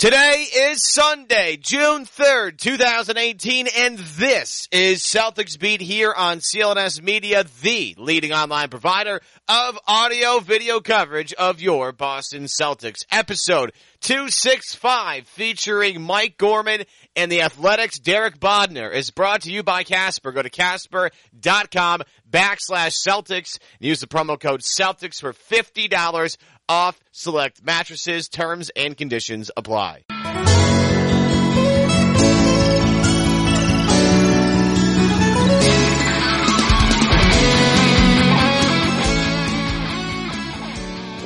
Today is Sunday, June 3rd, 2018, and this is Celtics Beat here on CLNS Media, the leading online provider of audio video coverage of your Boston Celtics. Episode 265 featuring Mike Gorman and the Athletics' Derek Bodner is brought to you by Casper. Go to casper.com/Celtics and use the promo code Celtics for $50 off select mattresses. Terms and conditions apply.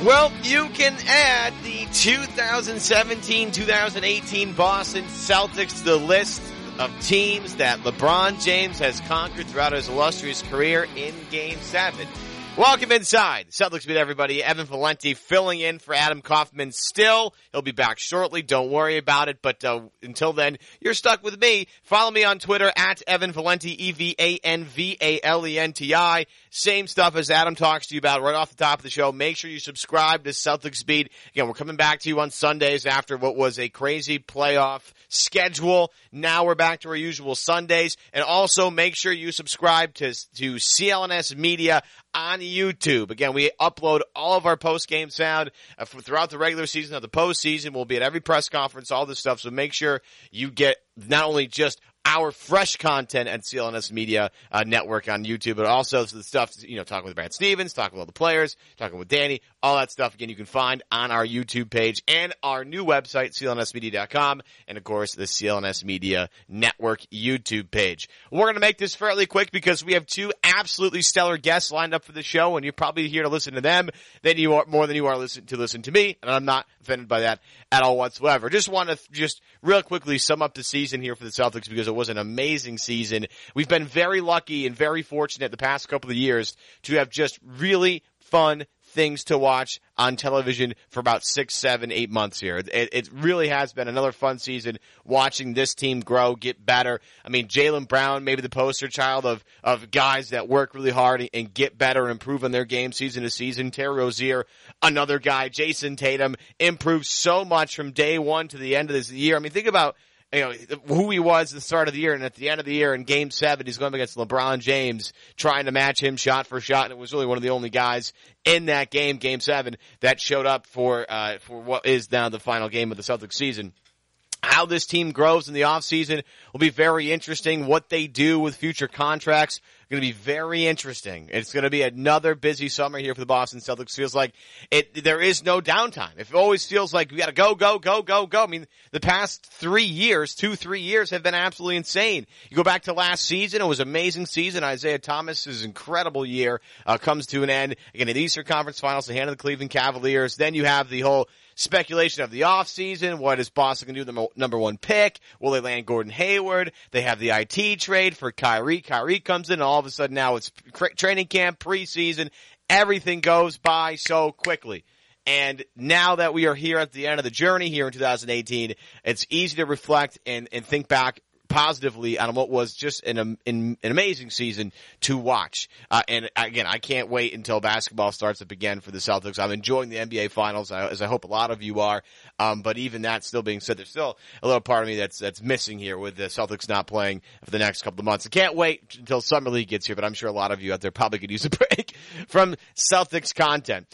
Well, you can add the 2017-2018 Boston Celtics to the list of teams that LeBron James has conquered throughout his illustrious career in Game 7. Welcome inside. Celtics Beat everybody. Evan Valenti filling in for Adam Kaufman still. He'll be back shortly. Don't worry about it. But until then, you're stuck with me. Follow me on Twitter at Evan Valenti, EvanValenti. Same stuff as Adam talks to you about right off the top of the show. Make sure you subscribe to Celtics Beat. Again, we're coming back to you on Sundays after what was a crazy playoff schedule. Now we're back to our usual Sundays. And also make sure you subscribe to CLNS Media on YouTube. Again, we upload all of our post-game sound throughout the regular season of the postseason. We'll be at every press conference, all this stuff. So make sure you get not only just our fresh content at CLNS Media Network on YouTube, but also the stuff, talking with Brad Stevens, talking with all the players, talking with Danny, all that stuff, again, you can find on our YouTube page and our new website, clnsmedia.com, and, of course, the CLNS Media Network YouTube page. We're going to make this fairly quick because we have two absolutely stellar guests lined up for the show, and you're probably here to listen to them more than you are to listen to me, and I'm not offended by that at all whatsoever. Just want to real quickly sum up the season here for the Celtics because it was an amazing season. We've been very lucky and very fortunate the past couple of years to have just really fun things to watch on television for about 6, 7, 8 months here. It really has been another fun season watching this team grow, get better. I mean, Jaylen Brown, maybe the poster child of guys that work really hard and get better and improve on their game season to season. Terry Rozier, another guy. Jason Tatum improved so much from day one to the end of this year. I mean, think about who he was at the start of the year, and at the end of the year in Game 7, he's going against LeBron James, trying to match him shot for shot, and it was really one of the only guys in that game, Game 7, that showed up for what is now the final game of the Celtics season. How this team grows in the offseason will be very interesting. What they do with future contracts going to be very interesting. It's going to be another busy summer here for the Boston Celtics. Feels like there is no downtime. It always feels like we got to go, go, go, go, go. I mean, the past 3 years, 2-3 years have been absolutely insane. You go back to last season, it was an amazing season. Isaiah Thomas's incredible year comes to an end. Again, in the Eastern Conference Finals, they handed the Cleveland Cavaliers. Then you have the whole speculation of the offseason. What is Boston going to do? The number one pick? Will they land Gordon Hayward? They have the IT trade for Kyrie. Kyrie comes in, and all of a sudden now it's training camp, preseason. Everything goes by so quickly. And now that we are here at the end of the journey here in 2018, it's easy to reflect and think back positively on what was just an amazing season to watch. And again, I can't wait until basketball starts up again for the Celtics. I'm enjoying the NBA Finals, as I hope a lot of you are. But even that still being said, there's still a little part of me that's missing here with the Celtics not playing for the next couple of months. I can't wait until Summer League gets here, but I'm sure a lot of you out there probably could use a break from Celtics content.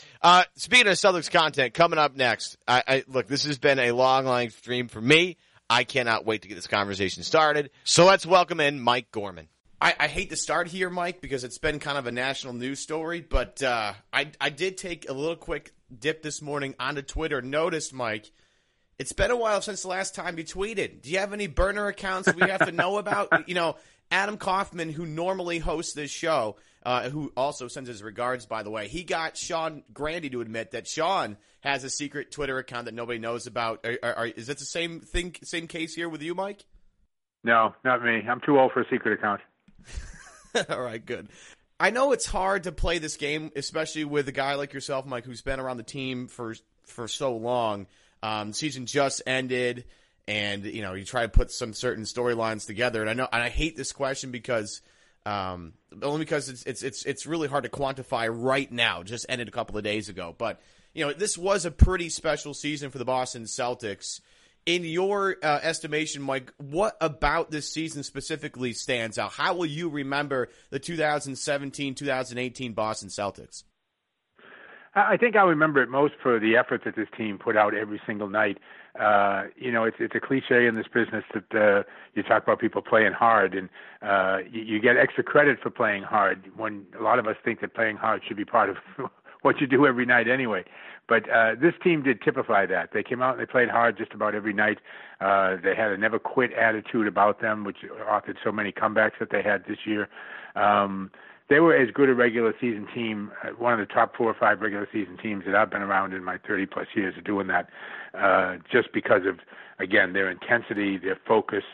Speaking of Celtics content, coming up next, look, this has been a long stream for me. I cannot wait to get this conversation started. So let's welcome in Mike Gorman. I hate to start here, Mike, because it's been kind of a national news story, but I did take a little quick dip this morning onto Twitter. Noticed, Mike, it's been a while since the last time you tweeted. Do you have any burner accounts we have to know about? Adam Kaufman, who normally hosts this show, who also sends his regards, by the way, he got Sean Grandy to admit that Sean has a secret Twitter account that nobody knows about. Is that the same case here with you, Mike? No, not me. I'm too old for a secret account. All right, good. I know it's hard to play this game, especially with a guy like yourself, Mike, who's been around the team for so long. Season just ended, and you try to put some certain storylines together. And I hate this question because only because it's really hard to quantify right now. Just ended a couple of days ago, but this was a pretty special season for the Boston Celtics. In your estimation, Mike, what about this season specifically stands out? How will you remember the 2017-2018 Boston Celtics? I think I remember it most for the effort that this team put out every single night. It's a cliche in this business that you talk about people playing hard, and you get extra credit for playing hard when a lot of us think that playing hard should be part of what you do every night anyway. But this team did typify that. They came out and they played hard just about every night. They had a never quit attitude about them, which authored so many comebacks that they had this year. They were as good a regular season team, one of the top 4 or 5 regular season teams that I've been around in my 30-plus years of doing that, just because of, again, their intensity, their focus,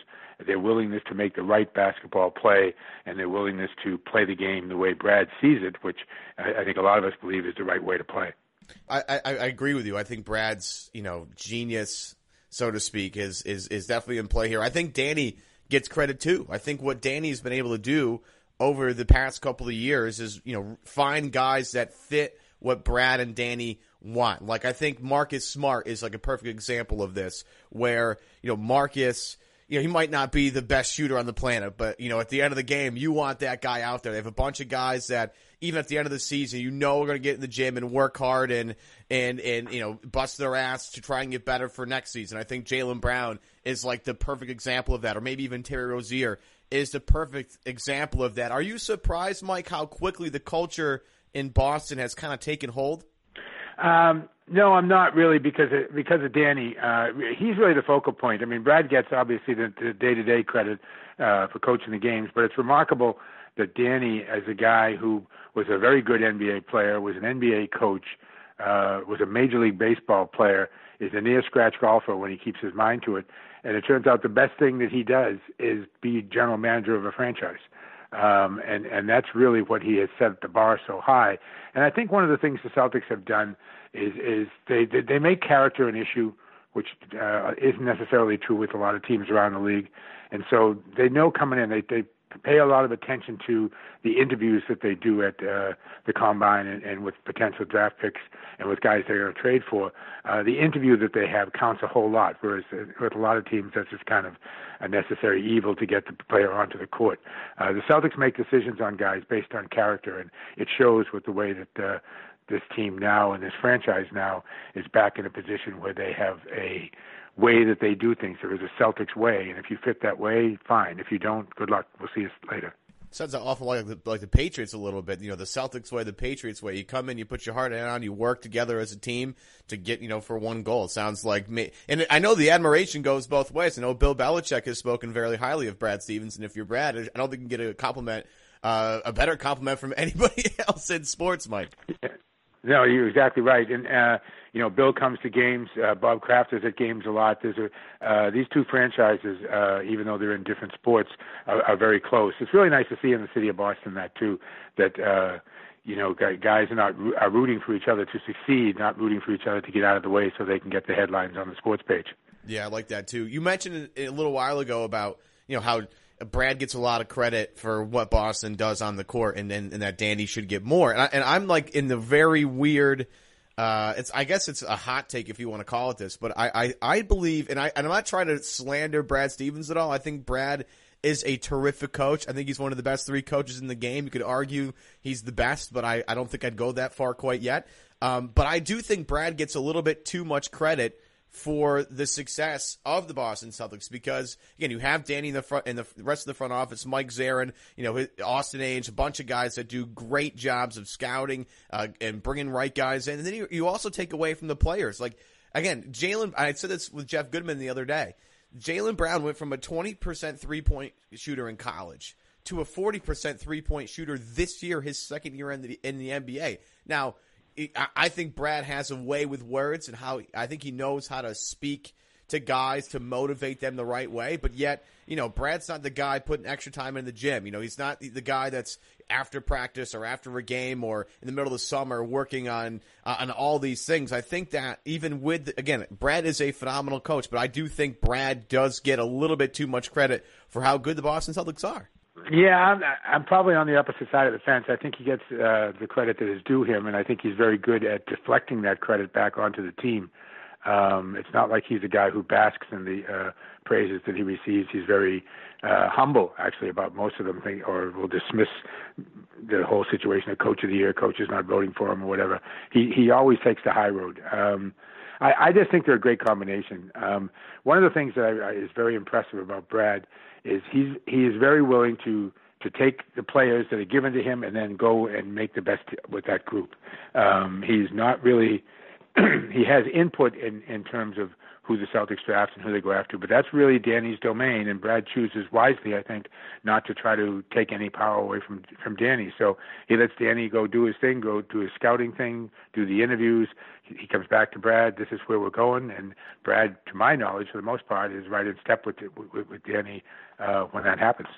their willingness to make the right basketball play, and their willingness to play the game the way Brad sees it, which I think a lot of us believe is the right way to play. I agree with you. I think Brad's, genius, so to speak, is definitely in play here. I think Danny gets credit too. I think what Danny's been able to do over the past couple of years is, find guys that fit what Brad and Danny want. Like, I think Marcus Smart is like a perfect example of this, where, Marcus, he might not be the best shooter on the planet, but, at the end of the game, you want that guy out there. They have a bunch of guys that, even at the end of the season, are going to get in the gym and work hard and bust their ass to try and get better for next season. I think Jaylen Brown is like the perfect example of that, or maybe even Terry Rozier is the perfect example of that. Are you surprised, Mike, how quickly the culture in Boston has kind of taken hold? No, I'm not really, because of Danny. He's really the focal point. I mean, Brad gets obviously the day-to-day credit for coaching the games, but it's remarkable that Danny, as a guy who was a very good NBA player, was an NBA coach, was a Major League Baseball player, is a near-scratch golfer when he keeps his mind to it, and it turns out the best thing that he does is be general manager of a franchise. And that's really what he has set the bar so high. And I think one of the things the Celtics have done is they make character an issue, which isn't necessarily true with a lot of teams around the league. And so they know coming in, they pay a lot of attention to the interviews that they do at the Combine and with potential draft picks and with guys they're going to trade for. The interview that they have counts a whole lot, whereas with a lot of teams that's just kind of a necessary evil to get the player onto the court. The Celtics make decisions on guys based on character, and it shows with the way that this team now and this franchise now is back in a position where they have a way that they do things. There is a Celtics way, and if you fit that way, fine. If you don't, good luck. We'll see you later. Sounds awful like the Patriots a little bit. The Celtics way, the Patriots way. You come in, you put your heart on, you work together as a team to get, for one goal. It sounds like me. And I know the admiration goes both ways. I know Bill Belichick has spoken very highly of Brad Stevens, and if you're Brad, I don't think you can get a compliment, a better compliment from anybody else in sports, Mike. No, you're exactly right. And, Bill comes to games. Bob Kraft is at games a lot. These two franchises, even though they're in different sports, are very close. It's really nice to see in the city of Boston that guys are rooting for each other to succeed, not rooting for each other to get out of the way so they can get the headlines on the sports page. Yeah, I like that too. You mentioned a little while ago about, how Brad gets a lot of credit for what Boston does on the court, and that Danny should get more. And I'm like in the very weird, I guess it's a hot take if you want to call it this, but I believe, and I'm not trying to slander Brad Stevens at all. I think Brad is a terrific coach. I think he's one of the best 3 coaches in the game. You could argue he's the best, but I don't think I'd go that far quite yet. But I do think Brad gets a little bit too much credit for the success of the Boston Celtics, because again, you have Danny in the front and the rest of the front office, Mike Zarin, Austin Ainge, a bunch of guys that do great jobs of scouting and bringing right guys in. And then you also take away from the players. Like, again, I said this with Jeff Goodman the other day. Jaylen Brown went from a 20% 3-point shooter in college to a 40% 3-point shooter this year, his second year in the NBA. Now, I think Brad has a way with words, and I think he knows how to speak to guys to motivate them the right way. But yet, Brad's not the guy putting extra time in the gym. He's not the guy that's after practice or after a game or in the middle of the summer working on all these things. I think that even again, Brad is a phenomenal coach, but I do think Brad does get a little bit too much credit for how good the Boston Celtics are. Yeah, I'm probably on the opposite side of the fence. I think he gets the credit that is due him, and I think he's very good at deflecting that credit back onto the team. It's not like he's a guy who basks in the praises that he receives. He's very humble, actually, about most of them, or will dismiss the whole situation of Coach of the Year, coaches not voting for him or whatever. He always takes the high road. I just think they're a great combination. One of the things that is very impressive about Brad is he is very willing to take the players that are given to him and then go and make the best with that group. He's not really he has input in terms of who the Celtics draft and who they go after, but that's really Danny's domain, and Brad chooses wisely, I think, not to try to take any power away from Danny. So he lets Danny go do his thing, go do his scouting thing, do the interviews. He comes back to Brad, this is where we're going, and Brad, to my knowledge, for the most part, is right in step with Danny when that happens.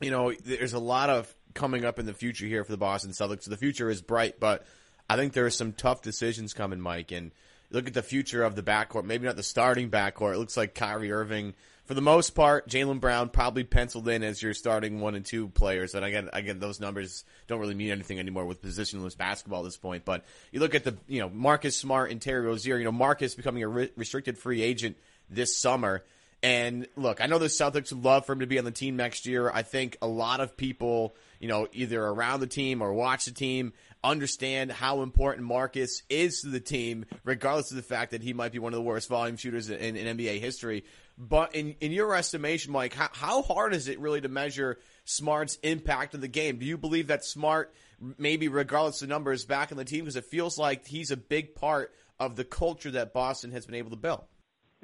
You know, there's a lot of coming up in the future here for the Boston Celtics. The future is bright, but I think there are some tough decisions coming, Mike, and look at the future of the backcourt, maybe not the starting backcourt. It looks like Kyrie Irving, for the most part, Jaylen Brown probably penciled in as your starting 1 and 2 players. And again, those numbers don't really mean anything anymore with positionless basketball at this point. But you look at Marcus Smart and Terry Rozier, Marcus becoming a restricted free agent this summer. And look, I know the Celtics would love for him to be on the team next year. I think a lot of people, either around the team or watch the team, understand how important Marcus is to the team, regardless of the fact that he might be one of the worst volume shooters in NBA history. But in your estimation, Mike, how hard is it really to measure Smart's impact on the game? Do you believe that Smart, maybe regardless of numbers, back on the team? Because it feels like he's a big part of the culture that Boston has been able to build.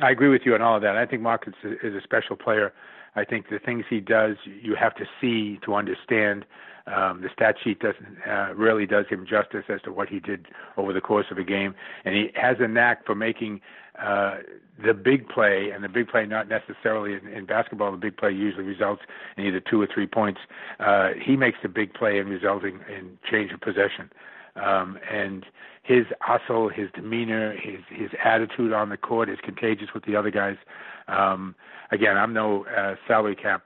I agree with you on all of that. I think Marcus is a special player. I think the things he does, you have to see to understand. The stat sheet rarely does him justice as to what he did over the course of a game. And he has a knack for making the big play, and the big play not necessarily in basketball. The big play usually results in either 2 or 3 points. He makes the big play and resulting in change of possession. And his hustle, his demeanor, his attitude on the court is contagious with the other guys. Again, I'm no salary cap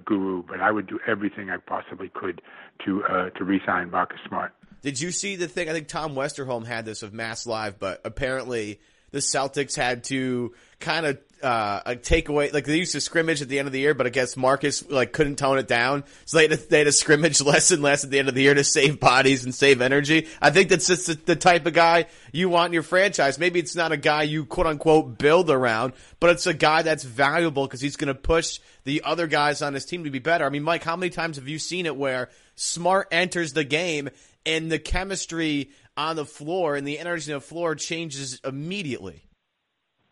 guru, but I would do everything I possibly could to re-sign Marcus Smart. Did you see the thing? I think Tom Westerholm had this of Mass Live, but apparently the Celtics had to kind of take away, like they used to scrimmage at the end of the year, but I guess Marcus couldn't tone it down, so they had to scrimmage less and less at the end of the year to save bodies and save energy. I think that's just the type of guy you want in your franchise. Maybe it's not a guy you quote unquote build around, but it's a guy that's valuable because he's going to push the other guys on his team to be better. I mean, Mike, how many times have you seen it where Smart enters the game and the chemistry on the floor and the energy on the floor changes immediately?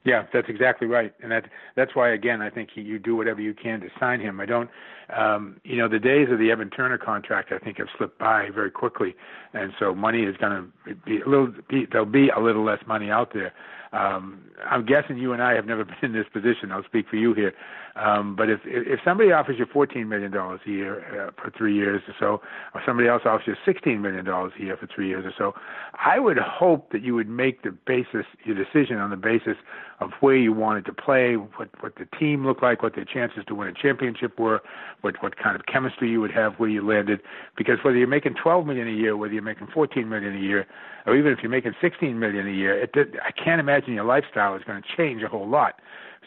Yeah, that's exactly right, and that's why, again, I think you do whatever you can to sign him. I don't, the days of the Evan Turner contract, I think, have slipped by very quickly, and so money is going to there'll be a little less money out there. I'm guessing you and I have never been in this position. I'll speak for you here. But if somebody offers you $14 million a year for 3 years or so, or somebody else offers you $16 million a year for 3 years or so, I would hope that you would make your decision on the basis of where you wanted to play, what the team looked like, what their chances to win a championship were, what kind of chemistry you would have where you landed. Because whether you're making $12 million a year, whether you're making $14 million a year, or even if you're making $16 million a year, I can't imagine your lifestyle is going to change a whole lot.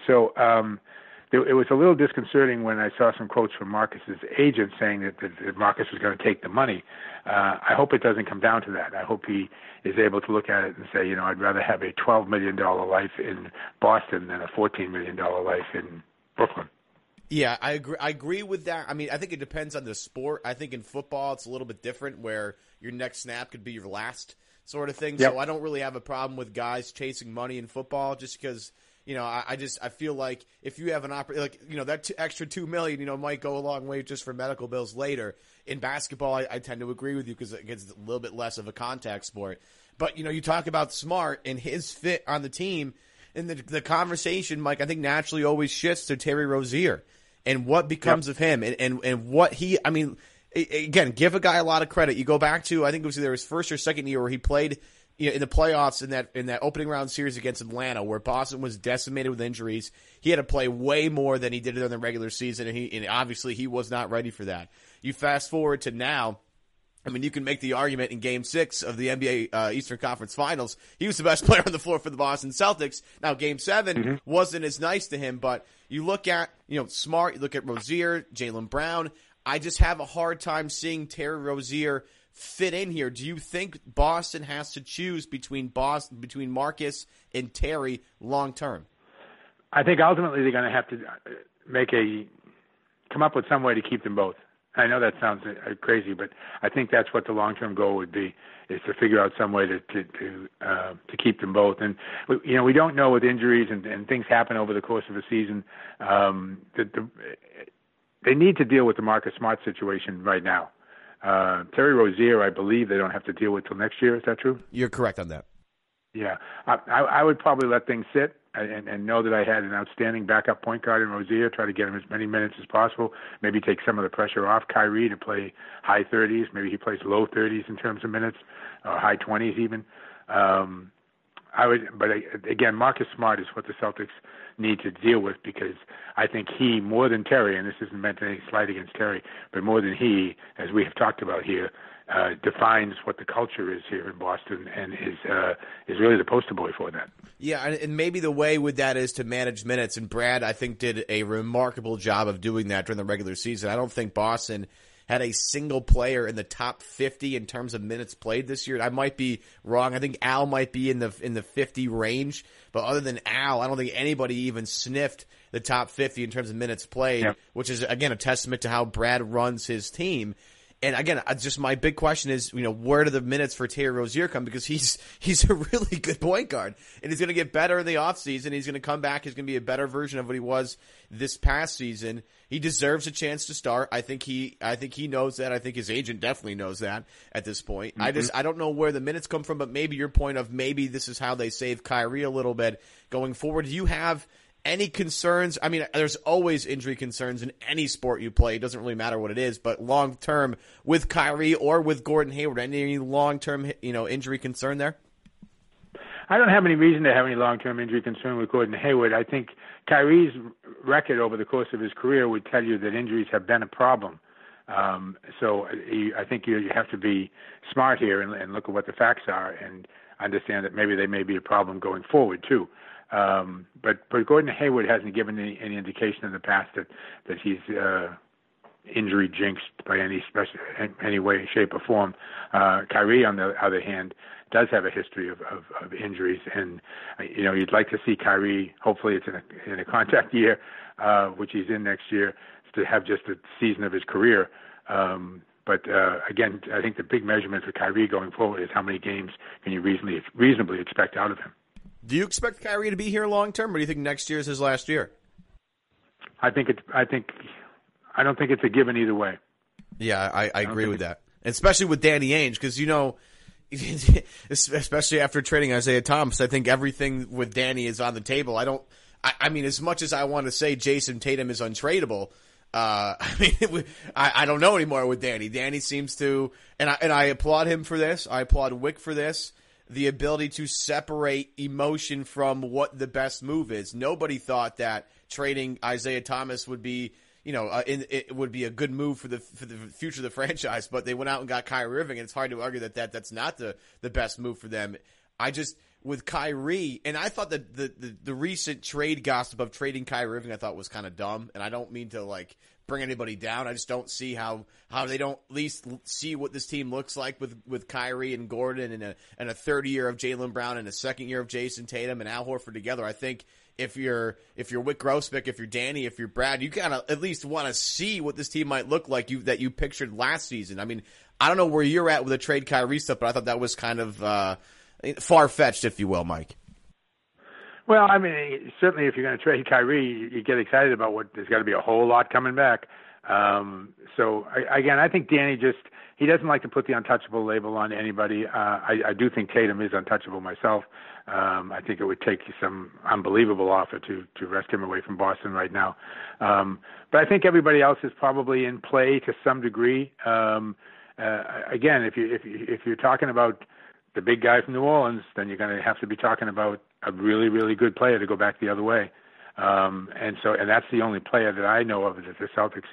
So it was a little disconcerting when I saw some quotes from Marcus's agent saying that Marcus was going to take the money. I hope it doesn't come down to that. I hope he is able to look at it and say, I'd rather have a $12 million life in Boston than a $14 million life in Brooklyn. Yeah, I agree with that. I mean, I think it depends on the sport. I think in football it's a little bit different where your next snap could be your last sort of thing. Yep. So I don't really have a problem with guys chasing money in football just because, I feel like if you have an that extra $2 million, might go a long way just for medical bills later. In basketball, I tend to agree with you because it's a little bit less of a contact sport. But, you talk about Smart and his fit on the team, and the conversation, Mike, I think naturally always shifts to Terry Rozier and what becomes of him and what he, I mean, again, give a guy a lot of credit. You go back to, I think it was either his first or second year where he played in the playoffs in that opening round series against Atlanta where Boston was decimated with injuries. He had to play way more than he did in the regular season, and obviously he was not ready for that. You fast forward to now, I mean, you can make the argument in Game 6 of the NBA Eastern Conference Finals, he was the best player on the floor for the Boston Celtics. Now, Game 7 wasn't as nice to him, but you look at, Smart, you look at Rozier, Jaylen Brown. I just have a hard time seeing Terry Rozier fit in here. Do you think Boston has to choose between Marcus and Terry long term? I think ultimately they're going to have to come up with some way to keep them both. I know that sounds crazy, but I think that's what the long-term goal would be, is to figure out some way to keep them both. And we don't know with injuries and things happen over the course of a season. They need to deal with the Marcus Smart situation right now. Terry Rozier, I believe they don't have to deal with till next year. Is that true? You're correct on that. Yeah, I would probably let things sit and know that I had an outstanding backup point guard in Rozier, try to get him as many minutes as possible, maybe take some of the pressure off Kyrie to play high 30s. Maybe he plays low 30s in terms of minutes, or high 20s even. Again, Marcus Smart is what the Celtics need to deal with, because I think he, more than Terry, and this isn't meant to any slight against Terry, but more than he, as we have talked about here, defines what the culture is here in Boston, and is really the poster boy for that. Yeah, and maybe the way with that is to manage minutes, and Brad, I think, did a remarkable job of doing that during the regular season. I don't think Boston had a single player in the top 50 in terms of minutes played this year. I might be wrong. I think Al might be in the 50 range, but other than Al, I don't think anybody even sniffed the top 50 in terms of minutes played, which is, again, a testament to how Brad runs his team. And again, just my big question is, where do the minutes for Terry Rozier come? Because he's a really good point guard, and he's going to get better in the offseason. He's going to come back. He's going to be a better version of what he was this past season. He deserves a chance to start. I think he knows that. I think his agent definitely knows that at this point. I don't know where the minutes come from, but maybe your point of maybe this is how they save Kyrie a little bit going forward. Do you have any concerns? I mean, there's always injury concerns in any sport you play. It doesn't really matter what it is, but long term with Kyrie or with Gordon Hayward, any long term, injury concern there? I don't have any reason to have any long term injury concern with Gordon Hayward. I think Kyrie's record over the course of his career would tell you that injuries have been a problem. So I think you have to be smart here and look at what the facts are and understand that maybe they may be a problem going forward too. But Gordon Hayward hasn't given any indication in the past that he's injury jinxed by any way, shape, or form. Kyrie, on the other hand, does have a history of injuries, and you'd like to see Kyrie. Hopefully, it's in a contact year, which he's in next year, to have just a season of his career. But again, I think the big measurement for Kyrie going forward is how many games can you reasonably expect out of him. Do you expect Kyrie to be here long term, or do you think next year is his last year? I don't think it's a given either way. Yeah, I agree with that, and especially with Danny Ainge, because especially after trading Isaiah Thomas, I think everything with Danny is on the table. I mean, as much as I want to say Jason Tatum is untradeable, I don't know anymore with Danny. Danny seems to, and I applaud him for this. I applaud Wick for this. The ability to separate emotion from what the best move is. Nobody thought that trading Isaiah Thomas would be, it would be a good move for the future of the franchise. But they went out and got Kyrie Irving, and it's hard to argue that's not the best move for them. With Kyrie, and I thought that the recent trade gossip of trading Kyrie Irving, I thought was kind of dumb, and I don't mean to bring anybody down. I just don't see how they don't at least see what this team looks like with Kyrie and Gordon and a third year of Jaylen Brown and a second year of Jason Tatum and Al Horford together. I think if you're Wick Grossbeck, if you're Danny, if you're Brad, you kind of at least want to see what this team might look like that you pictured last season. I mean, I don't know where you're at with the trade Kyrie stuff, but I thought that was kind of far-fetched, if you will, Mike. Well, I mean, certainly if you're going to trade Kyrie, you get excited about there's got to be a whole lot coming back. I think Danny he doesn't like to put the untouchable label on anybody. I do think Tatum is untouchable myself. I think it would take some unbelievable offer to wrest him away from Boston right now. But I think everybody else is probably in play to some degree. Again, if you're talking about the big guy from New Orleans, then you're going to have to be talking about a really, really good player to go back the other way. And that's the only player that I know of that the Celtics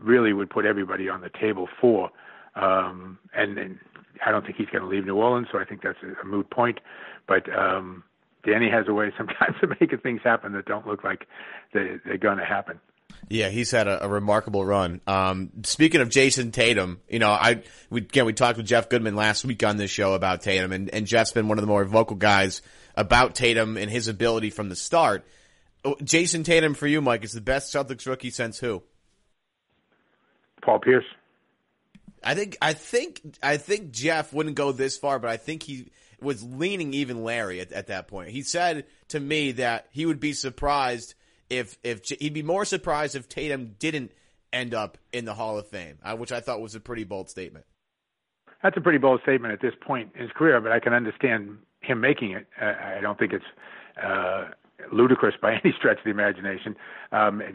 really would put everybody on the table for. And I don't think he's going to leave New Orleans, so I think that's a moot point. But Danny has a way sometimes of making things happen that don't look like they're going to happen. Yeah, he's had a remarkable run. Speaking of Jason Tatum, we talked with Jeff Goodman last week on this show about Tatum, and Jeff's been one of the more vocal guys about Tatum and his ability from the start. Jason Tatum for you, Mike, is the best Celtics rookie since who? Paul Pierce. I think Jeff wouldn't go this far, but I think he was leaning even Larry at that point. He said to me that he would be surprised if he'd be more surprised if Tatum didn't end up in the Hall of Fame, which I thought was a pretty bold statement. That's a pretty bold statement at this point in his career, but I can understand him making it. I don't think it's ludicrous by any stretch of the imagination.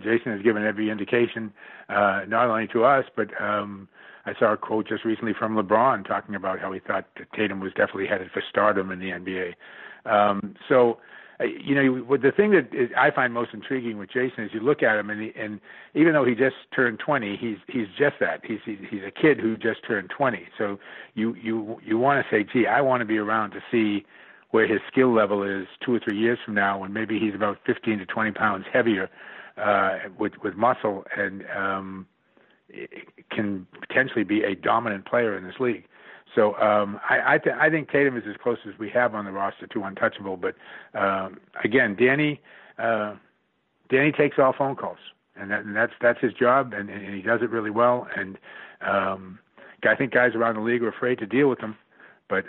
Jason has given every indication, not only to us, but I saw a quote just recently from LeBron talking about how he thought that Tatum was definitely headed for stardom in the NBA. The thing that I find most intriguing with Jason is you look at him, and even though he just turned 20, he's just that. He's a kid who just turned 20. So you want to say, gee, I want to be around to see where his skill level is 2 or 3 years from now, when maybe he's about 15 to 20 pounds heavier with muscle and can potentially be a dominant player in this league. So I think Tatum is as close as we have on the roster to untouchable. But again, Danny takes all phone calls, and that's his job, and he does it really well. And I think guys around the league are afraid to deal with him. But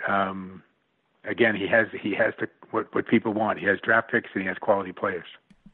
again, he has what people want. He has draft picks and he has quality players.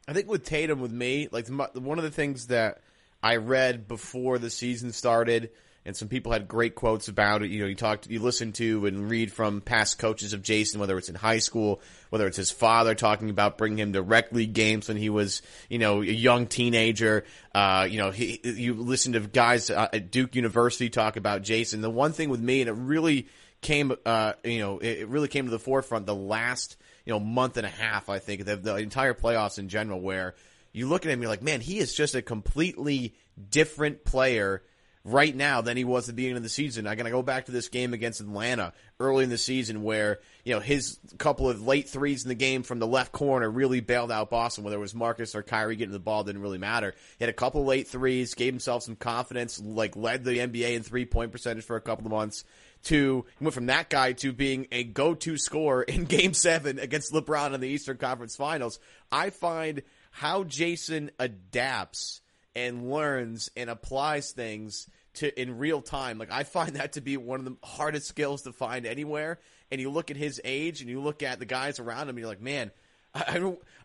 I think with Tatum, with me, like one of the things that I read before the season started, and some people had great quotes about it. You listen to and read from past coaches of Jason, whether it's in high school, whether it's his father talking about bringing him to rec league games when he was, a young teenager. You listen to guys at Duke University talk about Jason. The one thing with me, and it really came, it really came to the forefront the last, month and a half, I think, the entire playoffs in general, where you look at him, you're like, man, he is just a completely different player right now than he was at the beginning of the season. I'm going to go back to this game against Atlanta early in the season where, his couple of late threes in the game from the left corner really bailed out Boston, whether it was Marcus or Kyrie getting the ball, didn't really matter. He had a couple of late threes, gave himself some confidence, led the NBA in 3-point percentage for a couple of months. He went from that guy to being a go-to scorer in Game 7 against LeBron in the Eastern Conference Finals. I find how Jason adapts and learns and applies things in real time. I find that to be one of the hardest skills to find anywhere. And you look at his age and you look at the guys around him and you're like, man,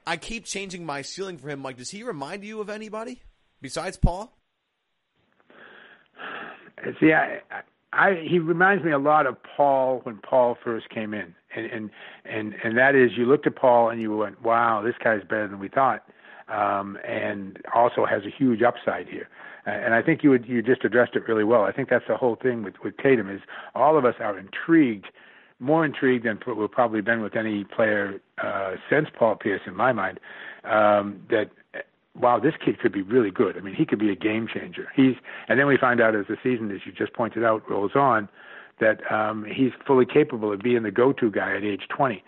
I keep changing my ceiling for him. Does he remind you of anybody besides Paul? See, he reminds me a lot of Paul when Paul first came in. And that is, you looked at Paul and you went, wow, this guy's better than we thought. And also has a huge upside here. And I think you just addressed it really well. I think that's the whole thing with Tatum is all of us are intrigued, more intrigued than we've probably been with any player since Paul Pierce in my mind, that, wow, this kid could be really good. I mean, he could be a game changer. And then we find out as the season, as you just pointed out, rolls on, that he's fully capable of being the go-to guy at age 20.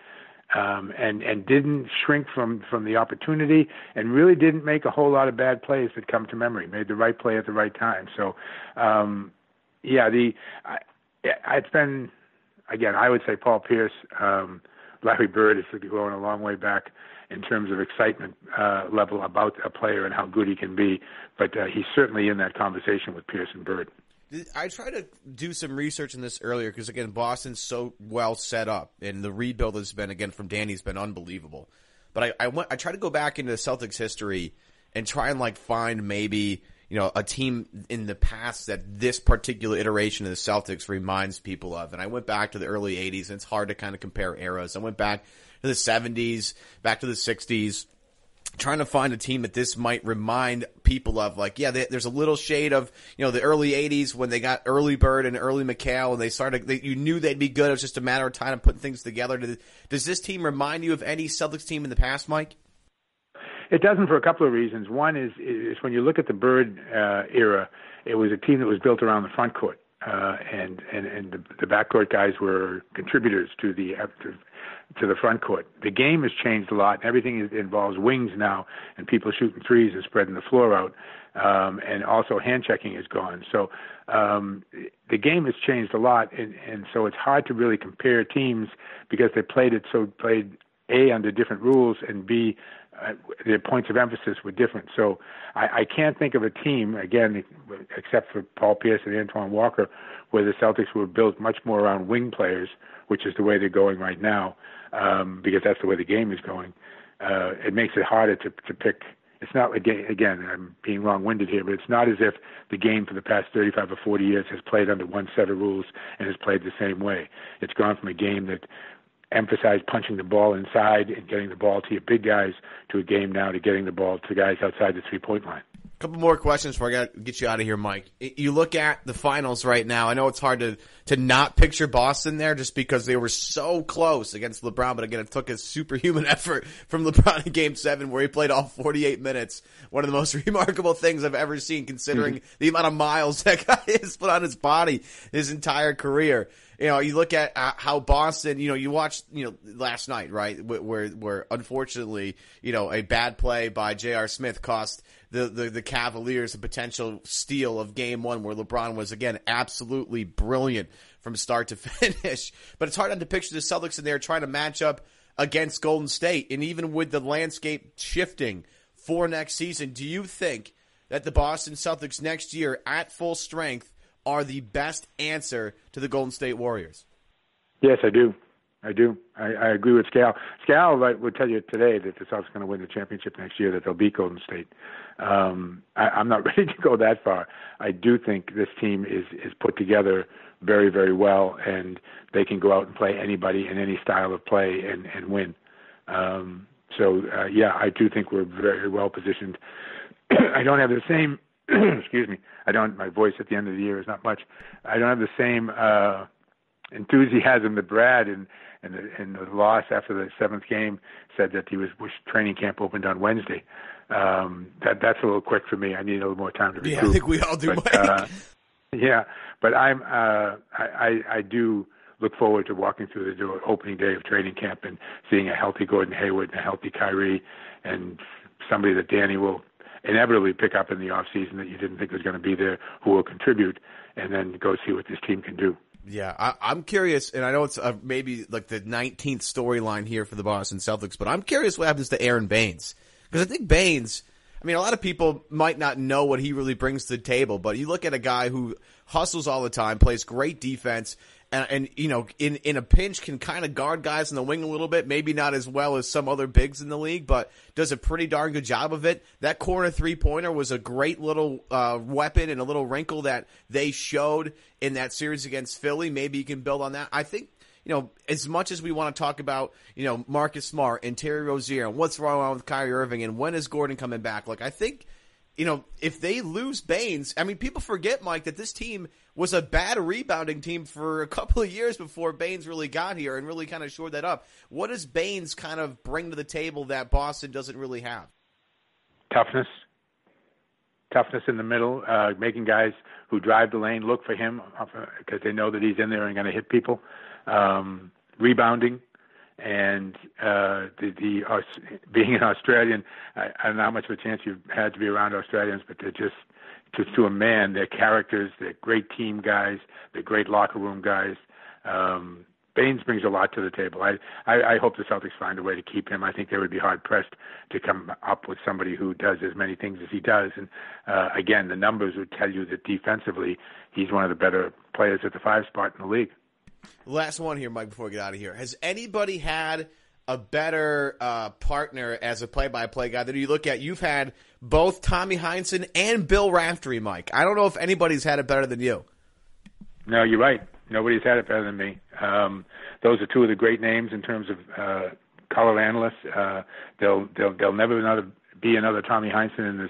And didn't shrink from the opportunity and really didn't make a whole lot of bad plays that come to memory, made the right play at the right time. So, it's been, again, I would say Paul Pierce, Larry Bird is going a long way back in terms of excitement level about a player and how good he can be. But he's certainly in that conversation with Pierce and Bird. I tried to do some research on this earlier because, again, Boston's so well set up, and the rebuild has been, again, from Danny's been unbelievable. But I tried to go back into Celtics history and try and, find maybe, a team in the past that this particular iteration of the Celtics reminds people of. And I went back to the early 80s, and it's hard to kind of compare eras. I went back to the 70s, back to the 60s. Trying to find a team that this might remind people of, there's a little shade of, the early 80s when they got early Bird and early McHale, and they started, you knew they'd be good. It was just a matter of time of putting things together. Does this team remind you of any Celtics team in the past, Mike? It doesn't for a couple of reasons. One is when you look at the Bird era, it was a team that was built around the front court. and the backcourt guys were contributors to the front court. The game has changed a lot. Everything involves wings now, and people shooting threes and spreading the floor out, and also hand checking is gone. So the game has changed a lot, and so it's hard to really compare teams because they played A, under different rules, and B, their points of emphasis were different. So I can't think of a team, again, except for Paul Pierce and Antoine Walker, where the Celtics were built much more around wing players, which is the way they're going right now, because that's the way the game is going. It makes it harder to pick. It's not, again, I'm being long-winded here, but it's not as if the game for the past 35 or 40 years has played under one set of rules and has played the same way. It's gone from a game that emphasized punching the ball inside and getting the ball to your big guys to a game now to getting the ball to guys outside the three-point line. A couple more questions before I got to get you out of here, Mike. You look at the finals right now. I know it's hard to not picture Boston there just because they were so close against LeBron. But again, it took a superhuman effort from LeBron in Game 7 where he played all 48 minutes. One of the most remarkable things I've ever seen considering the amount of miles that guy has put on his body his entire career. You know, you look at how Boston, you watched, last night, right, where unfortunately, a bad play by J.R. Smith cost the Cavaliers a potential steal of Game 1 where LeBron was, again, absolutely brilliant from start to finish. But it's hard not to picture the Celtics in there trying to match up against Golden State. And even with the landscape shifting for next season, do you think that the Boston Celtics next year at full strength are the best answer to the Golden State Warriors? Yes, I do. I agree with Scal. Scal would tell you today that the Celtics are going to win the championship next year, that they'll beat Golden State. I'm not ready to go that far. I do think this team is put together very, very well, and they can go out and play anybody in any style of play and win. I do think we're very well positioned. I don't have the same excuse me. My voice at the end of the year is not much. I don't have the same enthusiasm that Brad and the loss after the 7th game said that he wished training camp opened on Wednesday. That's a little quick for me. I need a little more time to recruit. Yeah, I think we all do, Mike. But I do look forward to walking through the door opening day of training camp and seeing a healthy Gordon Hayward and a healthy Kyrie and somebody that Danny will inevitably pick up in the offseason that you didn't think was going to be there, who will contribute, and then go see what this team can do. Yeah, I'm curious, and I know it's maybe like the 19th storyline here for the Boston Celtics, but I'm curious what happens to Aron Baynes. Because I think Baynes, a lot of people might not know what he really brings to the table, but you look at a guy who hustles all the time, plays great defense, and in a pinch can kind of guard guys in the wing a little bit, maybe not as well as some other bigs in the league, but does a pretty darn good job of it. That corner three-pointer was a great little weapon and a little wrinkle that they showed in that series against Philly. Maybe you can build on that. I think, as much as we want to talk about, Marcus Smart and Terry Rozier and what's wrong with Kyrie Irving and when is Gordon coming back, I think, if they lose Baynes, people forget, Mike, that this team was a bad rebounding team for a couple of years before Baynes really got here and really kind of shored that up. What does Baynes kind of bring to the table that Boston doesn't really have? Toughness in the middle, making guys who drive the lane look for him because they know that he's in there and going to hit people. Rebounding. And being an Australian, I don't know how much of a chance you've had to be around Australians, but they're just to a man, they're characters, they're great team guys, they're great locker room guys. Baynes brings a lot to the table. I hope the Celtics find a way to keep him. I think they would be hard-pressed to come up with somebody who does as many things as he does. And, again, the numbers would tell you that defensively he's one of the better players at the 5 spot in the league. Last one here, Mike, before we get out of here. Has anybody had a better partner as a play-by-play guy that you look at? You've had both Tommy Heinsohn and Bill Raftery, Mike. I don't know if anybody's had it better than you. No, you're right. Nobody's had it better than me. Those are two of the great names in terms of color analysts. There'll never be another Tommy Heinsohn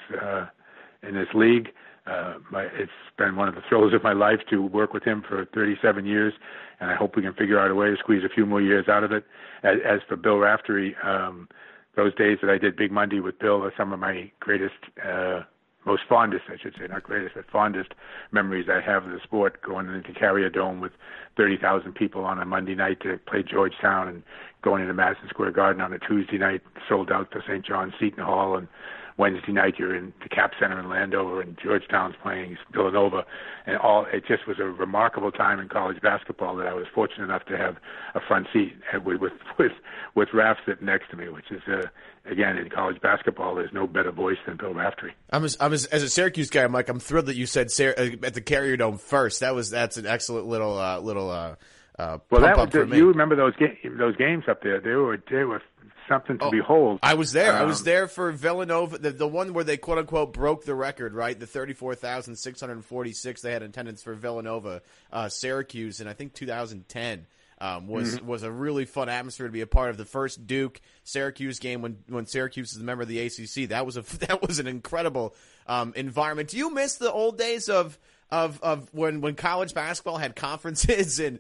in this league. It's been one of the thrills of my life to work with him for 37 years, and I hope we can figure out a way to squeeze a few more years out of it. As for Bill Raftery, those days that I did Big Monday with Bill are some of my greatest most fondest, I should say, not greatest, but fondest memories I have of the sport, going into Carrier Dome with 30,000 people on a Monday night to play Georgetown, and going into Madison Square Garden on a Tuesday night, sold out to St. John's Seton Hall, and Wednesday night you're in the Cap Center in Landover, and Georgetown's playing Villanova, and it just was a remarkable time in college basketball that I was fortunate enough to have a front seat with Raf sitting next to me, which is again, in college basketball, there's no better voice than Bill Raftery. As a Syracuse guy, Mike, I'm thrilled that you said at the Carrier Dome first. That's an excellent little pump up for me. You remember those games up there? They were something to behold. I was there. I was there for Villanova, the one where they quote unquote broke the record, right? The 34,646 they had in attendance for Villanova, Syracuse, in I think 2010. Was a really fun atmosphere to be a part of. The first Duke Syracuse game when Syracuse is a member of the ACC. That was an incredible environment. Do you miss the old days of when college basketball had conferences and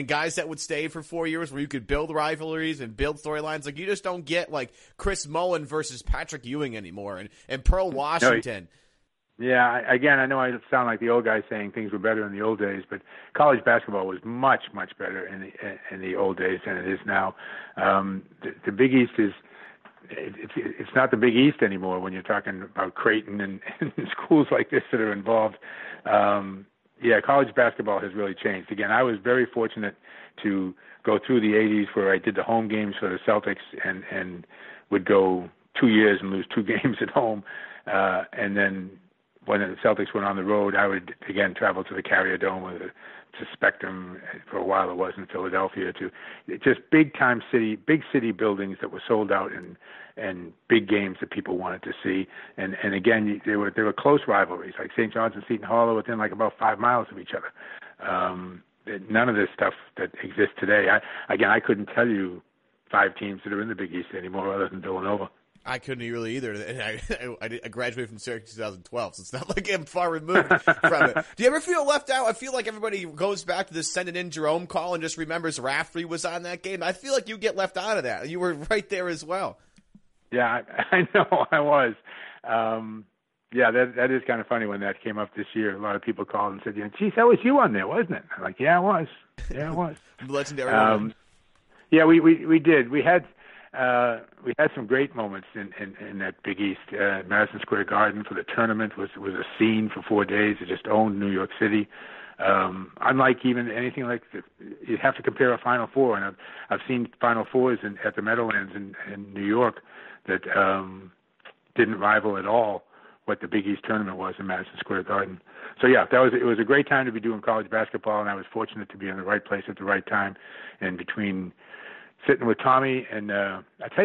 guys that would stay for 4 years where you could build rivalries and build storylines? Like, you just don't get like Chris Mullin versus Patrick Ewing anymore and Pearl Washington. No, yeah, again, I know I sound like the old guy saying things were better in the old days, but college basketball was much, much better in the old days than it is now. The Big East it's not the Big East anymore when you're talking about Creighton and schools like this that are involved. College basketball has really changed. Again, I was very fortunate to go through the 80s where I did the home games for the Celtics and would go 2 years and lose 2 games at home. And then when the Celtics went on the road, I would again travel to the Carrier Dome or to Spectrum. For a while it was in Philadelphia, to just big city buildings that were sold out and big games that people wanted to see. And again, there were close rivalries, like St. John's and Seton Hall are within like about 5 miles of each other. None of this stuff that exists today. I couldn't tell you 5 teams that are in the Big East anymore other than Villanova. I couldn't really either. And I graduated from Syracuse 2012, so it's not like I'm far removed from it. Do you ever feel left out? I feel like everybody goes back to this send it in Jerome call and just remembers Raftery was on that game. I feel like you get left out of that. You were right there as well. Yeah, I know I was. That is kind of funny when that came up this year. A lot of people called and said, geez, that was you on there, wasn't it? I'm like, yeah, it was. Yeah, it was. Legendary. We did. We had some great moments in that Big East. Madison Square Garden for the tournament was a scene for 4 days. It just owned New York City. Unlike even anything like you have to compare a Final Four, and I've seen Final Fours at the Meadowlands in New York that didn't rival at all what the Big East tournament was in Madison Square Garden. So yeah, it was a great time to be doing college basketball, and I was fortunate to be in the right place at the right time, and between sitting with Tommy, and I'll tell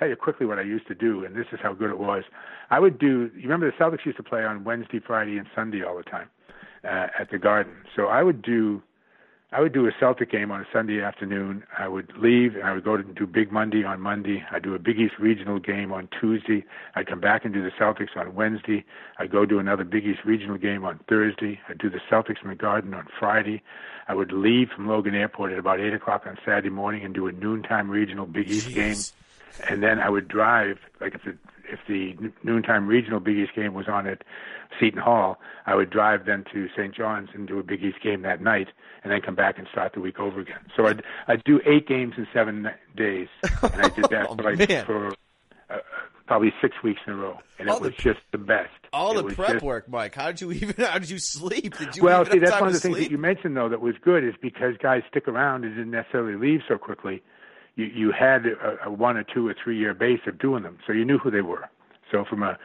you quickly what I used to do, and this is how good it was. I would do. You remember the Celtics used to play on Wednesday, Friday, and Sunday all the time at the Garden. So I would do a Celtic game on a Sunday afternoon. I would leave and I would go to do Big Monday on Monday. I'd do a Big East regional game on Tuesday. I'd come back and do the Celtics on Wednesday. I'd go do another Big East regional game on Thursday. I'd do the Celtics in the Garden on Friday. I would leave from Logan Airport at about 8 o'clock on Saturday morning and do a noontime regional Big East game. And then I would drive, like if the noontime regional Big East game was on at Seton Hall, I would drive then to St. John's and do a Big East game that night, and then come back and start the week over again. So I'd do 8 games in 7 days, and I did that for probably 6 weeks in a row, and it was just the best. All the prep work, Mike. How did you sleep? That's one of the things that you mentioned though that was good is because guys stick around and didn't necessarily leave so quickly. You had a 1 or 2 or 3 year base of doing them, so you knew who they were. So from a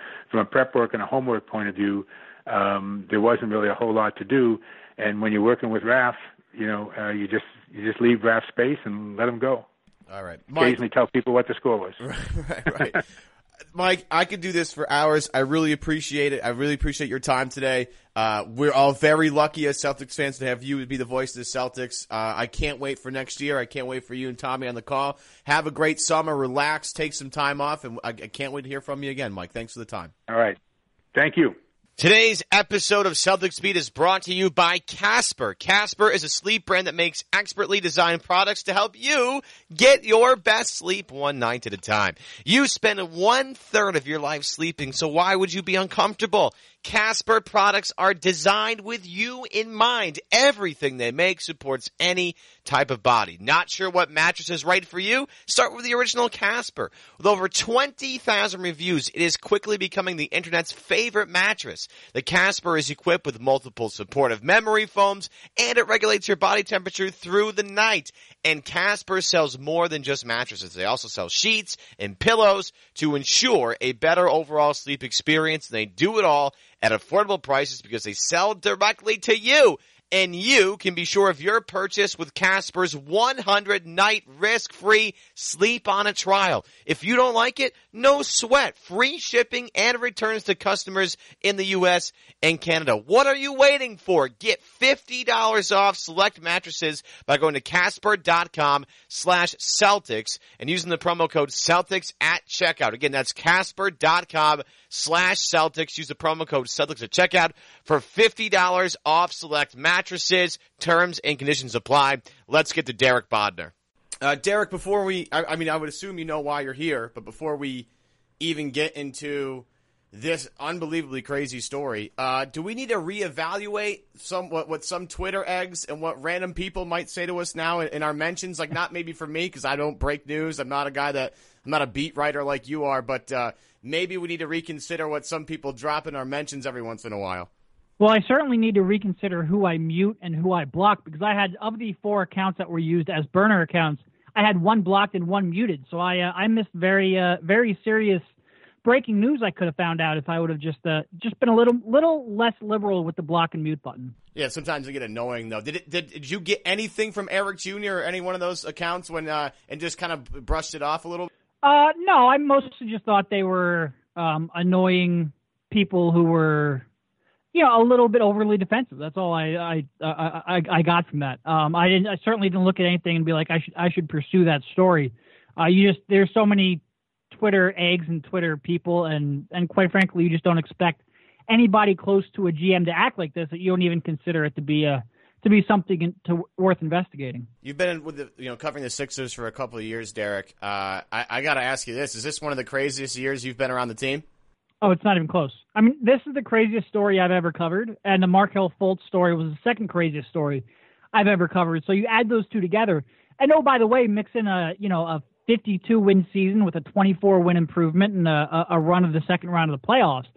prep work and a homework point of view, there wasn't really a whole lot to do. And when you're working with Raf, you just leave Raf space and let him go. All right, Mike, occasionally tell people what the score was. Right. Mike, I could do this for hours. I really appreciate it. I really appreciate your time today. We're all very lucky as Celtics fans to have you be the voice of the Celtics. I can't wait for next year. I can't wait for you and Tommy on the call. Have a great summer. Relax. Take some time off. And I can't wait to hear from you again, Mike. Thanks for the time. All right. Thank you. Today's episode of Celtics Beat is brought to you by Casper. Casper is a sleep brand that makes expertly designed products to help you get your best sleep one night at a time. You spend 1/3 of your life sleeping, so why would you be uncomfortable? Casper products are designed with you in mind. Everything they make supports any type of body. Not sure what mattress is right for you? Start with the original Casper. With over 20,000 reviews, it is quickly becoming the internet's favorite mattress. The Casper is equipped with multiple supportive memory foams, and it regulates your body temperature through the night. And Casper sells more than just mattresses. They also sell sheets and pillows to ensure a better overall sleep experience. And they do it all at affordable prices because they sell directly to you. And you can be sure of your purchase with Casper's 100-night risk-free Sleep On It trial. If you don't like it, no sweat. Free shipping and returns to customers in the U.S. and Canada. What are you waiting for? Get $50 off select mattresses by going to Casper.com/Celtics and using the promo code Celtics at checkout. Again, that's Casper.com/Celtics. Use the promo code Celtics at checkout for $50 off select mattresses. Terms and conditions apply. Let's get to Derek Bodner. Derek, before I would assume you know why you're here, but before we even get into this unbelievably crazy story, do we need to reevaluate what some Twitter eggs and what random people might say to us now in our mentions? Like, not maybe for me, because I don't break news. I'm not a beat writer like you are, but maybe we need to reconsider what some people drop in our mentions every once in a while. Well, I certainly need to reconsider who I mute and who I block, because I had, of the 4 accounts that were used as burner accounts, I had 1 blocked and 1 muted. So I missed very serious breaking news I could have found out if I would have just been a little less liberal with the block and mute button. Yeah, sometimes they get annoying though. Did you get anything from Eric Jr. or any one of those accounts when and just kind of brushed it off a little? No, I mostly just thought they were annoying people who were, a little bit overly defensive. That's all I got from that. I certainly didn't look at anything and be like, I should pursue that story. There's so many Twitter eggs and Twitter people, and quite frankly, you just don't expect anybody close to a GM to act like this, that you don't even consider it to be something worth investigating. You've been covering the Sixers for a couple of years, Derek. I got to ask you this: is this one of the craziest years you've been around the team? Oh, it's not even close. I mean, this is the craziest story I've ever covered, and the Markelle Fultz story was the second craziest story I've ever covered. So you add those two together, and by the way, mix in a 52-win season with a 24-win improvement and a run of the second round of the playoffs.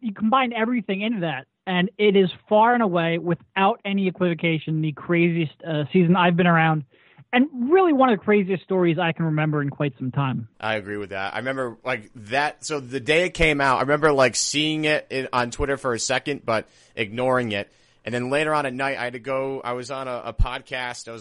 You combine everything into that, and it is far and away, without any equivocation, the craziest season I've been around. And really one of the craziest stories I can remember in quite some time. I agree with that. I remember that. So the day it came out, I remember seeing it on Twitter for a second, but ignoring it. And then later on at night, I had to go. I was on a podcast. I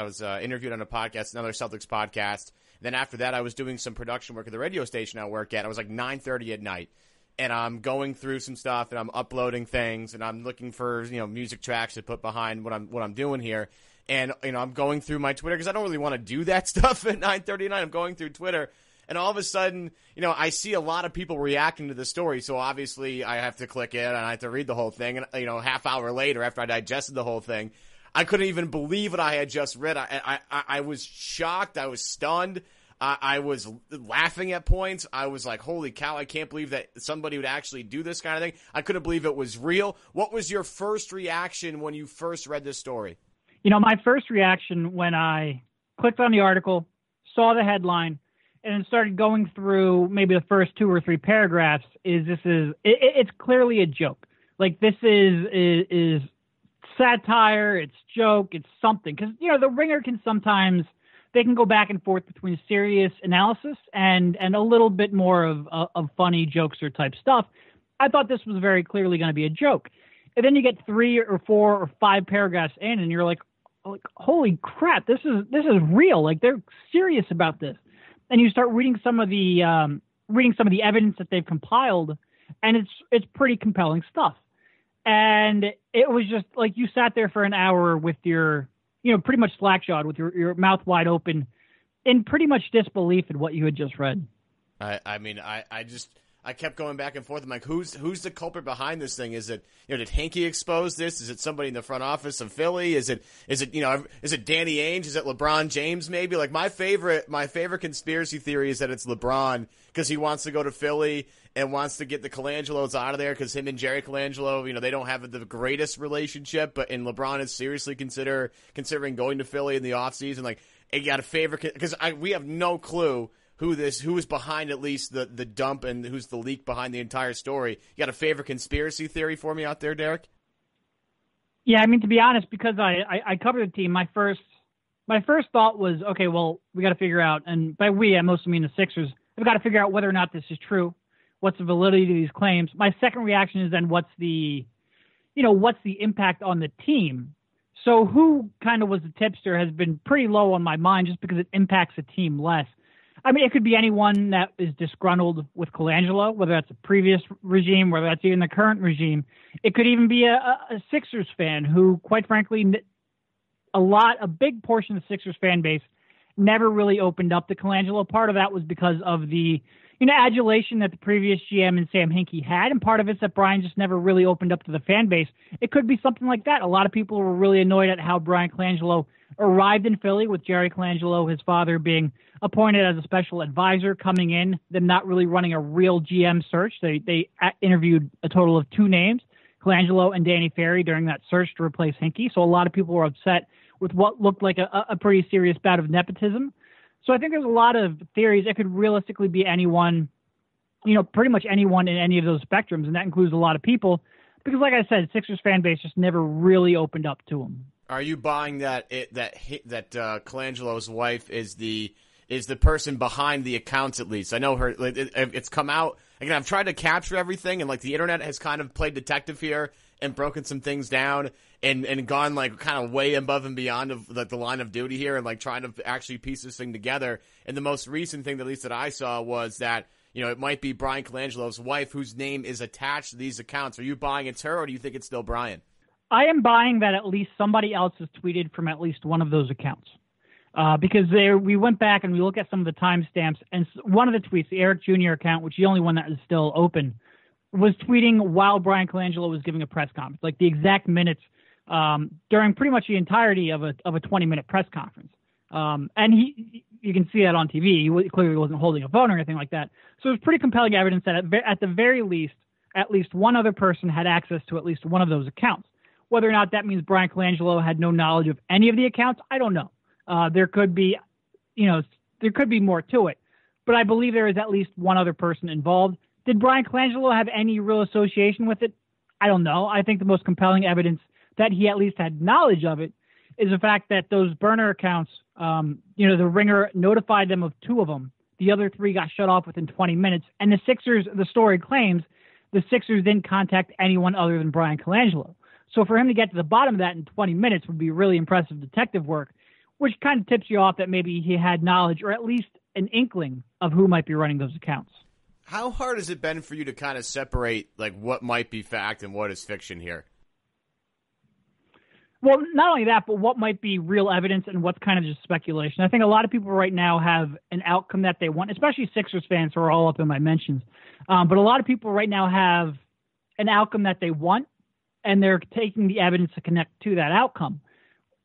was interviewed on a podcast, another Celtics podcast. Then after that, I was doing some production work at the radio station I work at. It was 9:30 at night, and I'm going through some stuff, and I'm uploading things, and I'm looking for music tracks to put behind what I'm doing here. And, I'm going through my Twitter because I don't really want to do that stuff at 9:30 at night. I'm going through Twitter, and all of a sudden, I see a lot of people reacting to the story. So obviously I have to click it and I have to read the whole thing. And, half hour later, after I digested the whole thing, I couldn't even believe what I had just read. I was shocked. I was stunned. I was laughing at points. I was like, holy cow, I can't believe that somebody would actually do this kind of thing. I couldn't believe it was real. What was your first reaction when you first read this story? My first reaction when I clicked on the article, saw the headline, and then started going through maybe the first 2 or 3 paragraphs it's clearly a joke. This is satire, it's joke, it's something. Because, the Ringer can sometimes, they can go back and forth between serious analysis and a little bit more of funny jokester type stuff. I thought this was very clearly going to be a joke. And then you get 3 or 4 or 5 paragraphs in, and you're like, holy crap, this is real. They're serious about this. And you start reading some of the evidence that they've compiled, and it's pretty compelling stuff. And it was just you sat there for an hour with your, pretty much slack-jawed with your mouth wide open in pretty much disbelief in what you had just read. I kept going back and forth. I'm like, who's the culprit behind this thing? Is it, did Hinkie expose this? Is it somebody in the front office of Philly? Is it is it Danny Ainge? Is it LeBron James maybe? Like my favorite conspiracy theory is that it's LeBron because he wants to go to Philly and wants to get the Colangelos out of there because him and Jerry Colangelo, they don't have the greatest relationship, and LeBron is seriously considering going to Philly in the offseason. Like, you got a favorite because we have no clue who is behind at least the dump and who's the leak behind the entire story. You got a favorite conspiracy theory for me out there, Derek? Yeah, I mean, to be honest, because I covered the team, my first thought was, okay, well, we got to figure out, and by we, I mostly mean the Sixers, we've got to figure out whether or not this is true. What's the validity to these claims? My second reaction is then what's the impact on the team? So who kind of was the tipster has been pretty low on my mind just because it impacts the team less. I mean, it could be anyone that is disgruntled with Colangelo, whether that's a previous regime, whether that's even the current regime. It could even be a Sixers fan who, quite frankly, a big portion of the Sixers fan base never really opened up to Colangelo. Part of that was because of the adulation that the previous GM and Sam Hinkie had, and part of it's that Brian just never really opened up to the fan base. It could be something like that. A lot of people were really annoyed at how Brian Colangelo arrived in Philly with Jerry Colangelo, his father, being appointed as a special advisor coming in, them not really running a real GM search. They interviewed a total of 2 names, Colangelo and Danny Ferry, during that search to replace Hinkie. So a lot of people were upset with what looked like a pretty serious bout of nepotism. So I think there's a lot of theories. It could realistically be anyone, pretty much anyone in any of those spectrums, and that includes a lot of people because, like I said, Sixers fan base just never really opened up to him. Are you buying that Colangelo's wife is the person behind the accounts at least? I know her. It's come out again. I've tried to capture everything, and the internet has kind of played detective here and broken some things down and gone kind of way above and beyond of the line of duty here and trying to actually piece this thing together. And the most recent thing, at least that I saw, was that it might be Brian Colangelo's wife whose name is attached to these accounts. Are you buying it's her, or do you think it's still Brian? I am buying that at least somebody else has tweeted from at least one of those accounts. Because we went back and we look at some of the timestamps, and one of the tweets, the Eric Jr. account, which is the only one that is still open, was tweeting while Brian Colangelo was giving a press conference, the exact minutes during pretty much the entirety of a 20-minute press conference. And you can see that on TV. He clearly wasn't holding a phone or anything like that. So it was pretty compelling evidence that at the very least, at least one other person had access to at least one of those accounts. Whether or not that means Brian Colangelo had no knowledge of any of the accounts, I don't know. There could be more to it, but I believe there is at least one other person involved. Did Brian Colangelo have any real association with it? I don't know. I think the most compelling evidence that he at least had knowledge of it is the fact that those burner accounts, the Ringer notified them of 2 of them. The other 3 got shut off within 20 minutes. And the story claims the Sixers didn't contact anyone other than Brian Colangelo. So for him to get to the bottom of that in 20 minutes would be really impressive detective work, which kind of tips you off that maybe he had knowledge or at least an inkling of who might be running those accounts. How hard has it been for you to kind of separate what might be fact and what is fiction here? Well, not only that, but what might be real evidence and what's kind of just speculation. I think a lot of people right now have an outcome that they want, especially Sixers fans who are all up in my mentions. But a lot of people right now have an outcome that they want, and they're taking the evidence to connect to that outcome.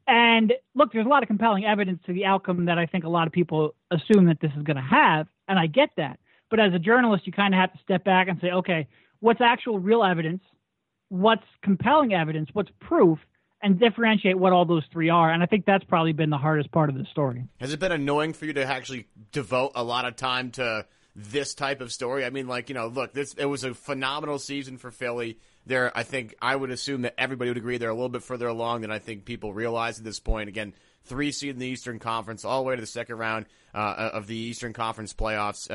And look, there's a lot of compelling evidence to the outcome that I think a lot of people assume that this is going to have, and I get that. But as a journalist, you kind of have to step back and say, okay, what's actual real evidence? What's compelling evidence? What's proof? And differentiate what all those 3 are. And I think that's probably been the hardest part of the story. Has it been annoying for you to actually devote a lot of time to this type of story? I mean, look, it was a phenomenal season for Philly. I think I would assume that everybody would agree they're a little bit further along than I think people realize at this point. Again, 3 seed in the Eastern Conference, all the way to the second round of the Eastern Conference playoffs.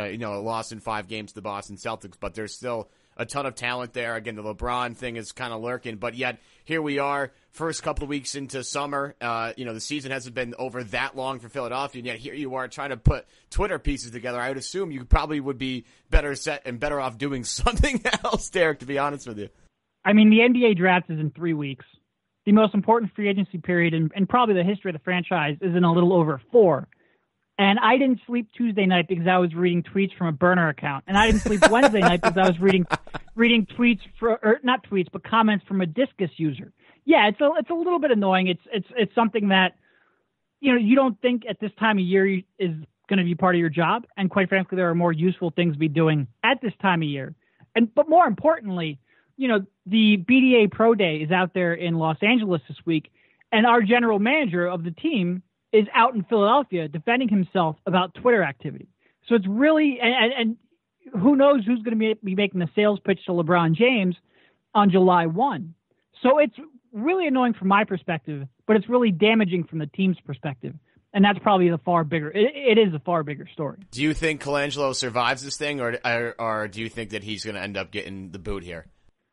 Lost in 5 games to the Boston Celtics, but there's still a ton of talent there. Again, the LeBron thing is kind of lurking, but yet here we are, first couple of weeks into summer. The season hasn't been over that long for Philadelphia, and yet here you are trying to put Twitter pieces together. I would assume you probably would be better set and better off doing something else, Derek, to be honest with you. I mean, the NBA draft is in 3 weeks. The most important free agency period in probably the history of the franchise is in a little over 4. And I didn't sleep Tuesday night because I was reading tweets from a burner account. And I didn't sleep Wednesday night because I was reading tweets or not tweets, but comments from a Discus user. Yeah, it's a little bit annoying. It's something that, you don't think at this time of year is going to be part of your job. And quite frankly, there are more useful things to be doing at this time of year. But more importantly, the BDA Pro Day is out there in Los Angeles this week. And our general manager of the team is out in Philadelphia defending himself about Twitter activity. So it's really, and who knows who's going to be making the sales pitch to LeBron James on July 1. So it's really annoying from my perspective, but it's really damaging from the team's perspective. And that's probably the far bigger, it is a far bigger story. Do you think Colangelo survives this thing, or do you think that he's going to end up getting the boot here?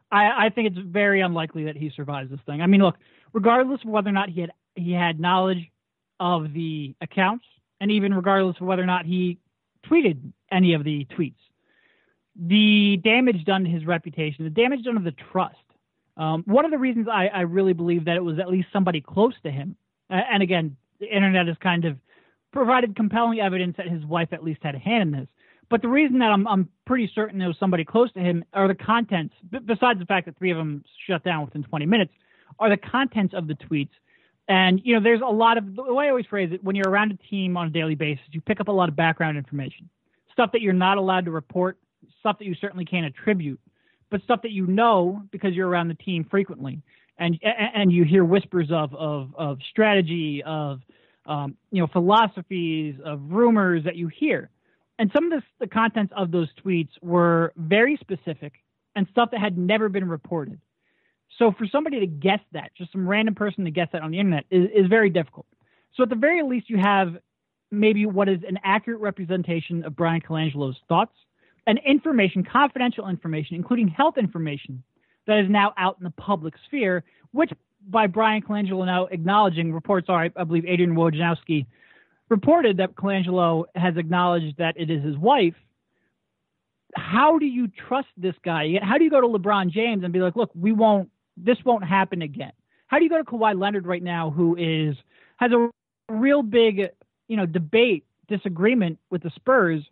I think it's very unlikely that he survives this thing. I mean, look, regardless of whether or not he had knowledge of the accounts, and even regardless of whether or not he tweeted any of the tweets, the damage done to his reputation, the damage done to the trust. One of the reasons I really believe that it was at least somebody close to him, and again, the internet has kind of provided compelling evidence that his wife at least had a hand in this. But the reason that I'm pretty certain it was somebody close to him are the contents, besides the fact that 3 of them shut down within 20 minutes, are the contents of the tweets. And, there's a lot of, the way I always phrase it, when you're around a team on a daily basis, you pick up a lot of background information, stuff that you're not allowed to report, stuff that you certainly can't attribute, but stuff that you know because you're around the team frequently. And you hear whispers of strategy, of, philosophies, of rumors that you hear. And some of the contents of those tweets were very specific and stuff that had never been reported. So for somebody to guess that, just some random person to guess that on the internet is very difficult. So at the very least, you have maybe what is an accurate representation of Brian Colangelo's thoughts and information, confidential information, including health information that is now out in the public sphere, which by Brian Colangelo now acknowledging, reports are, I believe Adrian Wojnarowski reported that Colangelo has acknowledged that it is his wife. How do you trust this guy? How do you go to LeBron James and be like, look, this won't happen again? How do you go to Kawhi Leonard right now, who has a real big, disagreement with the Spurs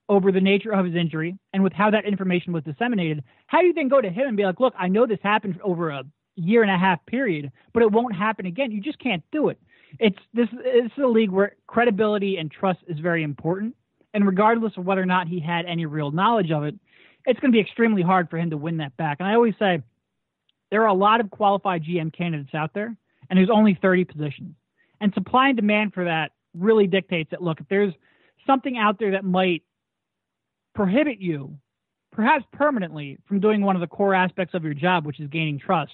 over the nature of his injury and with how that information was disseminated? How do you then go to him and be like, look, I know this happened over a 1.5-year period, but it won't happen again? You just can't do it. This is a league where credibility and trust is very important. And regardless of whether or not he had any real knowledge of it, it's going to be extremely hard for him to win that back. And I always say there are a lot of qualified GM candidates out there, and there's only 30 positions. And supply and demand for that really dictates that, look, if there's something out there that might prohibit you, perhaps permanently, from doing one of the core aspects of your job, which is gaining trust,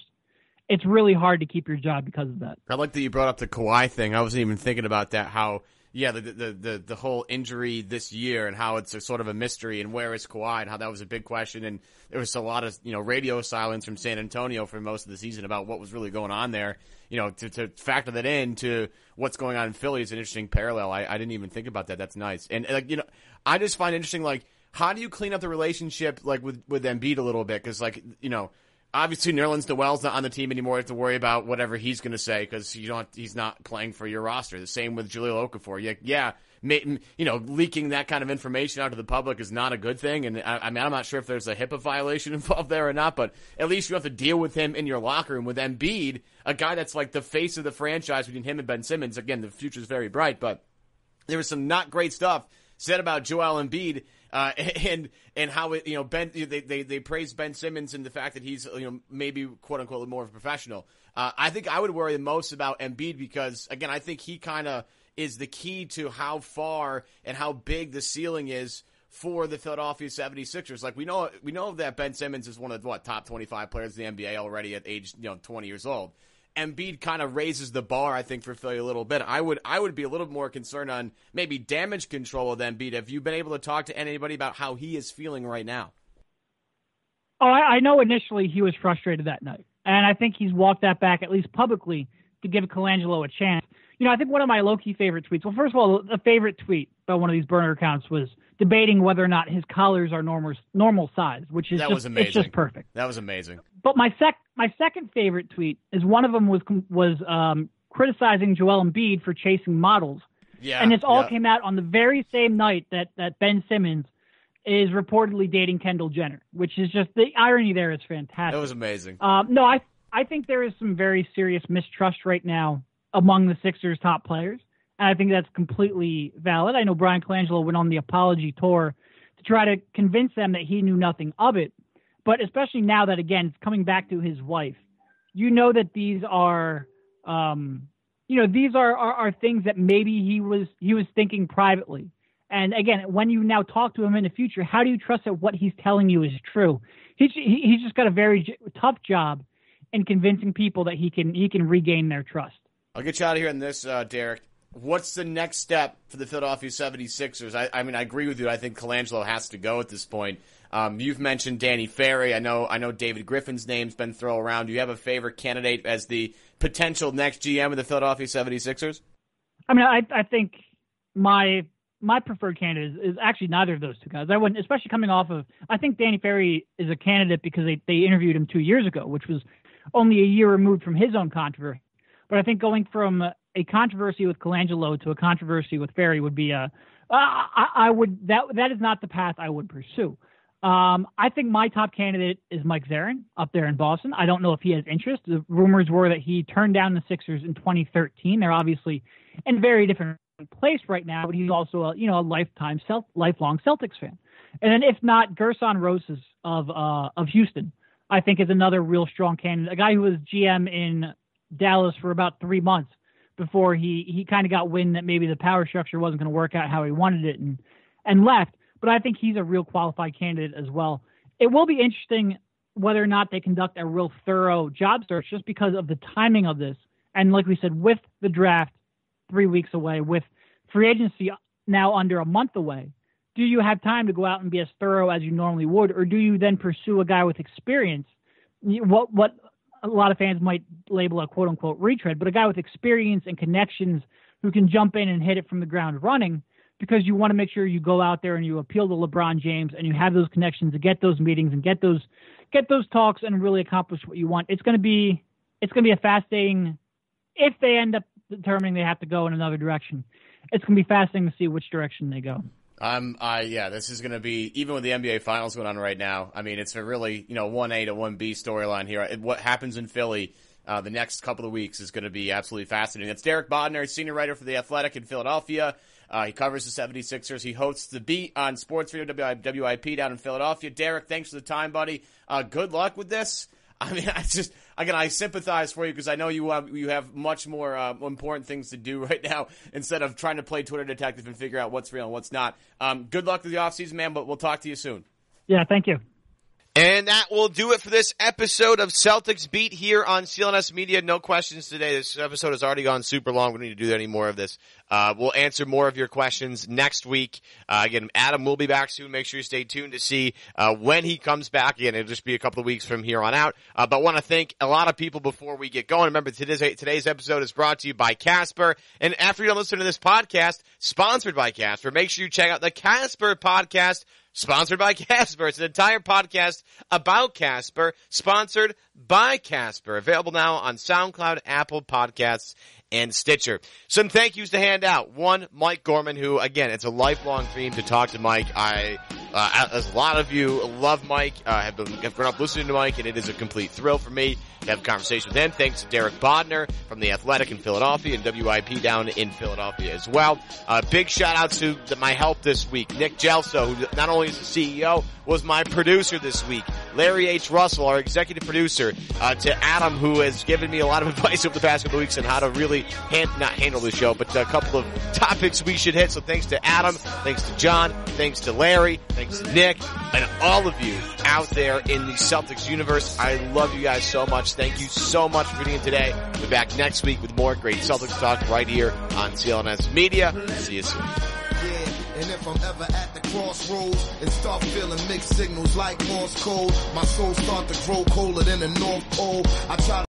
it's really hard to keep your job because of that. I like that you brought up the Kawhi thing. I wasn't even thinking about that, how, the whole injury this year and how it's a sort of a mystery, and where is Kawhi, and how that was a big question. And there was a lot of, radio silence from San Antonio for most of the season about what was really going on there. To factor that into what's going on in Philly is an interesting parallel. I didn't even think about that. That's nice. And, I just find interesting, how do you clean up the relationship, with Embiid a little bit? Cause obviously Nerlens Noel's not on the team anymore. You have to worry about whatever he's going to say because he's not playing for your roster. The same with Jahlil Okafor. Leaking that kind of information out to the public is not a good thing. And I'm not sure if there's a HIPAA violation involved there or not, but at least you have to deal with him in your locker room. With Embiid, a guy that's like the face of the franchise between him and Ben Simmons. Again, the future's very bright, but there was some not great stuff said about Joel Embiid. And how it, Ben, they praised Ben Simmons and the fact that he's, maybe quote unquote more of a professional. I think I would worry the most about Embiid because, again, I think he kind of is the key to how far and how big the ceiling is for the Philadelphia 76ers. We know that Ben Simmons is one of the top 25 players in the NBA already at age, 20 years old. Embiid kind of raises the bar, I think, for Philly a little bit. I would be a little more concerned on maybe damage control of Embiid. Have you been able to talk to anybody about how he is feeling right now? Oh, I know initially he was frustrated that night. And I think he's walked that back, at least publicly, to give Colangelo a chance. I think one of my low-key favorite tweets, well, first of all, a favorite tweet by one of these burner accounts was debating whether or not his collars are normal size, which is was amazing. It's just perfect. That was amazing. But my second favorite tweet is one of them was criticizing Joel Embiid for chasing models Yeah, and this all came out on the very same night that Ben Simmons is reportedly dating Kendall Jenner, which is just, the irony there is fantastic. That was amazing. No, I think there is some very serious mistrust right now among the Sixers' top players, and I think that's completely valid. I know Brian Colangelo went on the apology tour to try to convince them that he knew nothing of it, but especially now that, again, it's coming back to his wife, you know that these are, these are things that maybe he was thinking privately. And again, when you now talk to him in the future, how do you trust that what he's telling you is true? He's just got a very tough job in convincing people that he can regain their trust. I'll get you out of here on this, Derek. What's the next step for the Philadelphia 76ers? I mean, I agree with you. I think Colangelo has to go at this point. You've mentioned Danny Ferry. I know David Griffin's name's been thrown around. Do you have a favorite candidate as the potential next GM of the Philadelphia 76ers? I mean, I think my preferred candidate is actually neither of those two guys. I wouldn't, especially coming off of, I think Danny Ferry is a candidate because they interviewed him 2 years ago, which was only a year removed from his own controversy. But I think going from a controversy with Colangelo to a controversy with Ferry would be that is not the path I would pursue. I think my top candidate is Mike Zarin up there in Boston. I don't know if he has interest. The rumors were that he turned down the Sixers in 2013. They're obviously in a very different place right now, but he's also a lifelong Celtics fan. And then if not, Gerson Rosas of Houston, I think is another real strong candidate. A guy who was GM in Dallas for about 3 months before he kind of got wind that maybe the power structure wasn't going to work out how he wanted it and left. But I think he's a real qualified candidate as well. It will be interesting whether or not they conduct a real thorough job search just because of the timing of this. And like we said, with the draft 3 weeks away, with free agency now under a month away, do you have time to go out and be as thorough as you normally would? Or do you then pursue a guy with experience? What a lot of fans might label a quote-unquote retread, but a guy with experience and connections who can jump in and hit it from the ground running, because you want to make sure you go out there and you appeal to LeBron James and you have those connections to get those meetings and get those talks and really accomplish what you want. It's going to be a fascinating, if they end up determining they have to go in another direction, it's going to be fascinating to see which direction they go. This is going to be, even with the NBA Finals going on right now, I mean, it's a really, 1A to 1B storyline here. What happens in Philly the next couple of weeks is going to be absolutely fascinating. That's Derek Bodner, senior writer for The Athletic in Philadelphia. He covers the 76ers. He hosts The Beat on Sports Radio WIP down in Philadelphia. Derek, thanks for the time, buddy. Good luck with this. I mean, I sympathize for you because I know you have much more important things to do right now instead of trying to play Twitter detective and figure out what's real and what's not. Good luck with the offseason, man, but we'll talk to you soon. Yeah, thank you. And that will do it for this episode of Celtics Beat here on CLNS Media. No questions today. This episode has already gone super long. We don't need to do any more of this. We'll answer more of your questions next week. Again, Adam will be back soon. Make sure you stay tuned to see when he comes back. Again, it'll just be a couple of weeks from here on out. But I want to thank a lot of people before we get going. Remember, today's episode is brought to you by Casper. And after you're done listening to this podcast, sponsored by Casper, make sure you check out the Casper podcast, sponsored by Casper. It's an entire podcast about Casper, sponsored by Casper. Available now on SoundCloud, Apple Podcasts, and Stitcher. Some thank yous to hand out. One, Mike Gorman, who, again, it's a lifelong dream to talk to Mike. As a lot of you love Mike, have grown up listening to Mike, and it is a complete thrill for me to have a conversation with him. Thanks to Derek Bodner from The Athletic in Philadelphia and WIP down in Philadelphia as well. Big shout out to my help this week, Nick Gelso, who not only is the CEO, was my producer this week. Larry H. Russell, our executive producer, to Adam, who has given me a lot of advice over the past couple of weeks on how to really not handle the show, but a couple of topics we should hit. So thanks to Adam, thanks to John, thanks to Larry, thanks to Nick, and all of you out there in the Celtics universe. I love you guys so much. Thank you so much for being here today. We'll be back next week with more great Celtics talk right here on CLNS Media. See you soon. And if I'm ever at the crossroads and start feeling mixed signals like Morse code, my soul start to grow colder than the North Pole. I try